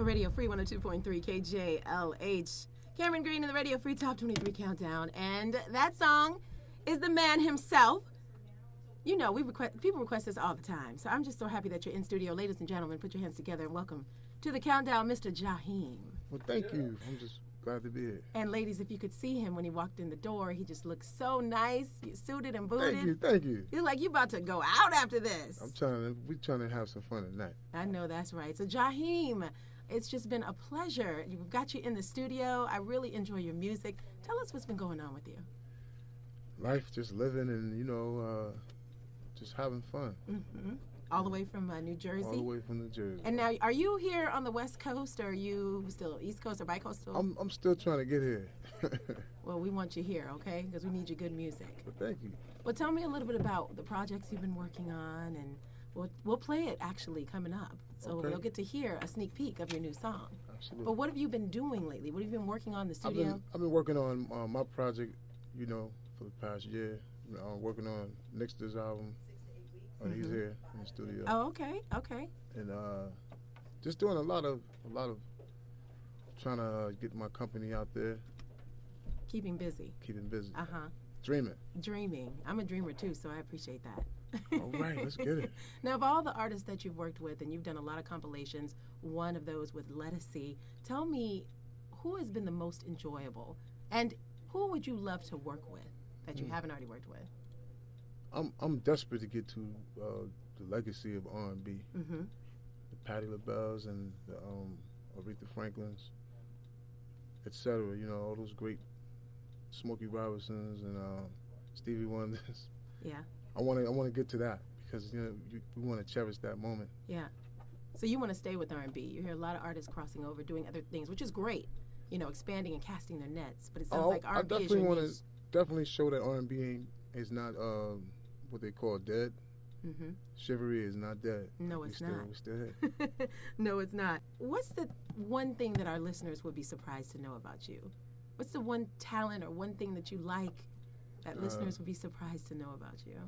Radio Free 102.3 KJLH. Kameron Green in the Radio Free Top 23 Countdown. And that song is the man himself. You know, people request this all the time. So I'm just so happy that you're in studio. Ladies and gentlemen, put your hands together and welcome to the countdown, Mr. Jaheim. Well, thank you. I'm just glad to be here. And ladies, if you could see him when he walked in the door, he just looked so nice. You're suited and booted. Thank you. You're like, you about to go out after this. We're trying to have some fun tonight. I know that's right. So Jaheim, it's just been a pleasure. We've got you in the studio. I really enjoy your music. Tell us what's been going on with you. Life, just living and, just having fun. Mm-hmm. All the way from New Jersey? All the way from New Jersey. And now, are you here on the West Coast, or are you still East Coast or bi-coastal? I'm still trying to get here. Well, we want you here, okay? Because we need your good music. Well, thank you. Well, tell me a little bit about the projects you've been working on, and we'll play it actually coming up. So okay. We'll get to hear a sneak peek of your new song. Absolutely. But what have you been doing lately? What have you been working on in the studio? I've been working on my project, for the past year. I'm working on Nixter's album. He's here in the studio. Oh, okay. And just doing a lot of trying to get my company out there. Keeping busy. Dreaming. I'm a dreamer too, so I appreciate that. All right, let's get it. Now, of all the artists that you've worked with, and you've done a lot of compilations, one of those with Lettucey, tell me who has been the most enjoyable, and who would you love to work with that you haven't already worked with? I'm desperate to get to the legacy of R&B, the Patti LaBelle's and the Aretha Franklin's, etc. All those great Smokey Robinsons and Stevie Wonders. Yeah. I want to get to that because we want to cherish that moment. Yeah. So you want to stay with R&B. You hear a lot of artists crossing over, doing other things, which is great. Expanding and casting their nets. But it sounds like R&B is your niche. I want to definitely show that R&B is not what they call dead. Mm-hmm. Chivalry is not dead. No, it's not. We're still here. No, it's not. What's the one thing that our listeners would be surprised to know about you? What's the one talent or one thing that you like that listeners would be surprised to know about you?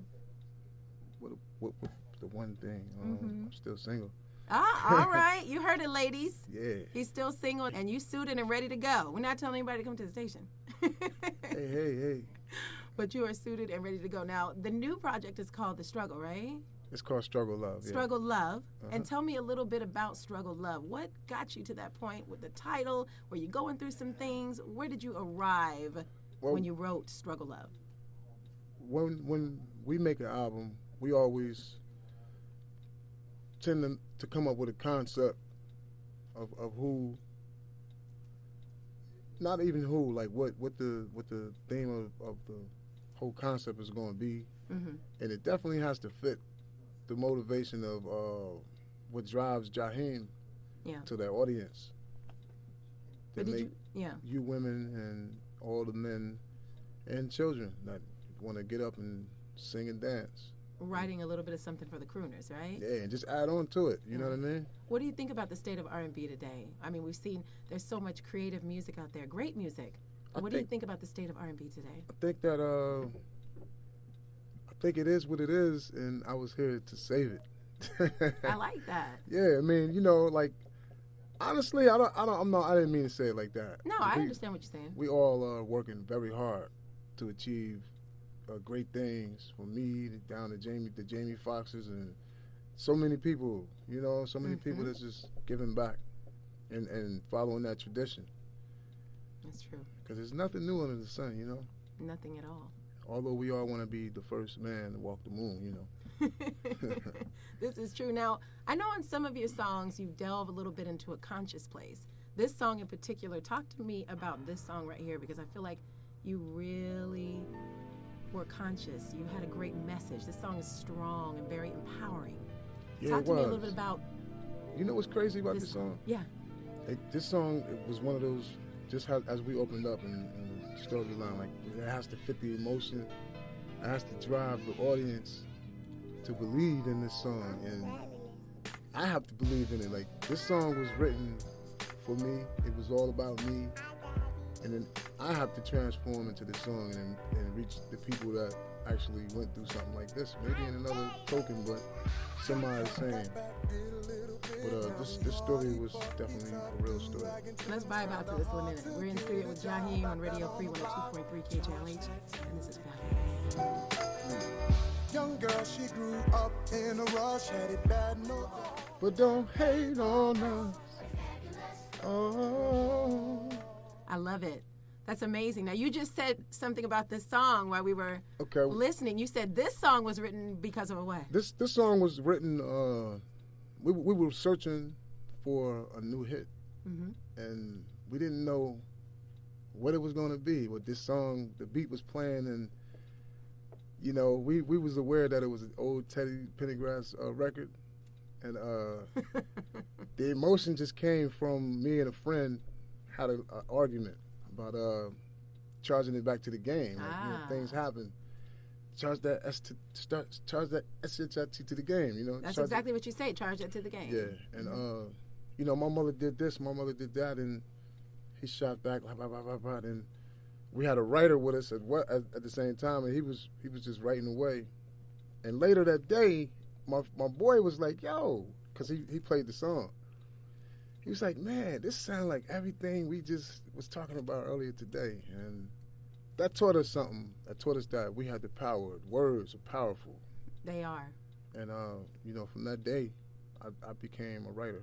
What the one thing? I'm still single. All right. You heard it, ladies. Yeah. He's still single, and you suited and ready to go. We're not telling anybody to come to the station. Hey. But you are suited and ready to go. Now, the new project is called The Struggle, right? It's called Struggle Love. Struggle Love. And tell me a little bit about Struggle Love. What got you to that point with the title? Were you going through some things? Where did you arrive when you wrote Struggle Love? When we make an album, we always tend to come up with a concept of who, not even who, like what the theme of the whole concept is going to be, and it definitely has to fit the motivation of what drives Jaheim to their audience. But you women and all the men and children that want to get up and sing and dance. Writing a little bit of something for the crooners, right? Yeah, and just add on to it. You know what I mean? What do you think about the state of R&B today? I mean, we've seen there's so much creative music out there, great music. What do you think about the state of R&B today? I think that I think it is what it is, and I was here to save it. I like that. Yeah, I mean, like, honestly, I didn't mean to say it like that. No, I understand what you're saying. We all are working very hard to achieve great things, from me down to the Jamie Foxxes, and so many people, so many people that's just giving back and following that tradition. That's true. Because there's nothing new under the sun, Nothing at all. Although we all want to be the first man to walk the moon, This is true. Now, I know in some of your songs you delve a little bit into a conscious place. This song in particular, talk to me about this song right here, because I feel like you really were conscious. You had a great message. This song is strong and very empowering. Yeah, talk to me a little bit about. You know what's crazy about this song? Yeah. This song, it was one of those, just as we opened up and storyline, like, it has to fit the emotion. It has to drive the audience to believe in this song, and I have to believe in it. Like, this song was written for me. It was all about me, and then I have to transform into this song and reach the people that actually went through something like this. Maybe in another token, but somebody's saying, But this story was definitely a real story. Let's vibe out to this in a minute. We're in the studio with Jaheim on Radio Free 102.3 KJLH, and this is fabulous. Young girl, she grew up in a rush, had it bad, no. But don't hate on us. Oh. I love it. That's amazing. Now, you just said something about this song while we were listening. You said this song was written because of a what? This song was written, we were searching for a new hit. Mm-hmm. And we didn't know what it was going to be. But this song, the beat was playing, and, you know, we was aware that it was an old Teddy Pendergrass record. And the emotion just came from me and a friend had an argument about charging it back to the game. Like, you know, things happen. Charge that SHIT to the game, you know. That's exactly what you say, charge it to the game. Yeah, and, you know, my mother did this, my mother did that, and he shot back, blah, blah, blah, blah, blah, and we had a writer with us at the same time, and he was just writing away. And later that day, my boy was like, yo, because he played the song. He was like, man, this sounds like everything we just was talking about earlier today. And that taught us something. That taught us that we had the power. Words are powerful. They are. And, you know, from that day, I became a writer.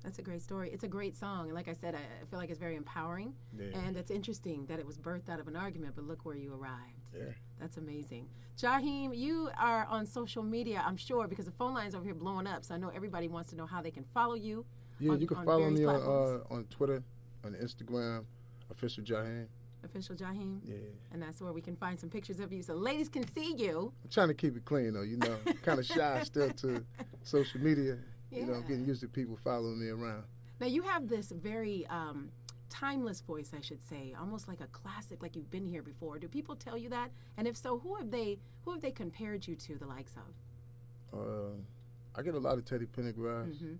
That's a great story. It's a great song. And like I said, I feel like it's very empowering. Yeah. And it's interesting that it was birthed out of an argument, but look where you arrived. Yeah. That's amazing. Jaheim, you are on social media, I'm sure, because the phone line's over here blowing up. So I know everybody wants to know how they can follow you. Yeah, you can follow me on Twitter, on Instagram, Official Jaheim. Official Jaheim? Yeah. And that's where we can find some pictures of you so ladies can see you. I'm trying to keep it clean, though, you know. Kind of shy still to social media. Yeah. You know, getting used to people following me around. Now, you have this very timeless voice, I should say, almost like a classic, like you've been here before. Do people tell you that? And if so, who have they compared you to, the likes of? I get a lot of Teddy Pendergrass. Mm-hmm.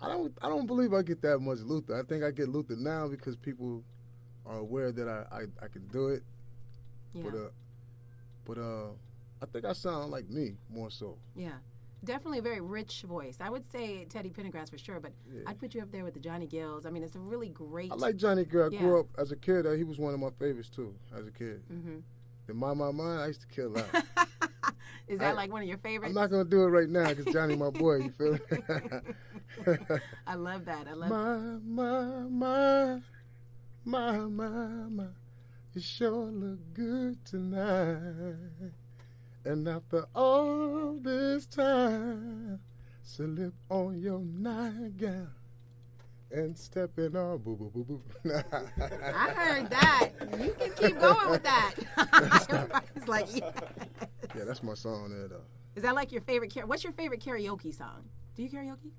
I don't believe I get that much Luther. I think I get Luther now because people are aware that I can do it. Yeah. But I think I sound like me more so. Yeah. Definitely a very rich voice. I would say Teddy Pendergrass for sure, but yeah. I'd put you up there with the Johnny Gills. I mean, it's a really great... I like Johnny Gill. I grew up as a kid. He was one of my favorites, too, as a kid. Mm-hmm. The My, I used to kill that. Is that like one of your favorites? I'm not going to do it right now because Johnny my boy, you feel me? I love that. I love my, you sure look good tonight. And after all this time, slip on your nightgown and step in on boo boo boo boo. I heard that. You can keep going with that. Everybody's like, yeah. Yeah, that's my song there, though. Is that like your favorite? What's your favorite karaoke song? Do you karaoke?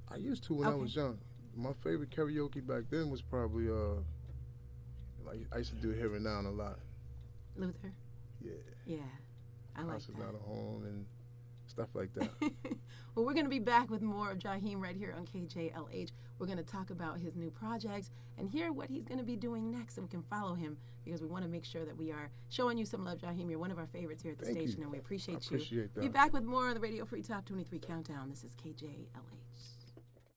I used to when I was young. My favorite karaoke back then was probably like I used to do Here and Now a lot. Luther. Yeah. Yeah. I like House that. Is Not a Home and stuff like that. Well, we're going to be back with more of Jaheim right here on KJLH. We're going to talk about his new projects and hear what he's going to be doing next so we can follow him because we want to make sure that we are showing you some love, Jaheim. You're one of our favorites here at the station, and we appreciate you. That. Be back with more on the Radio Free Top 23 Countdown. This is KJLH.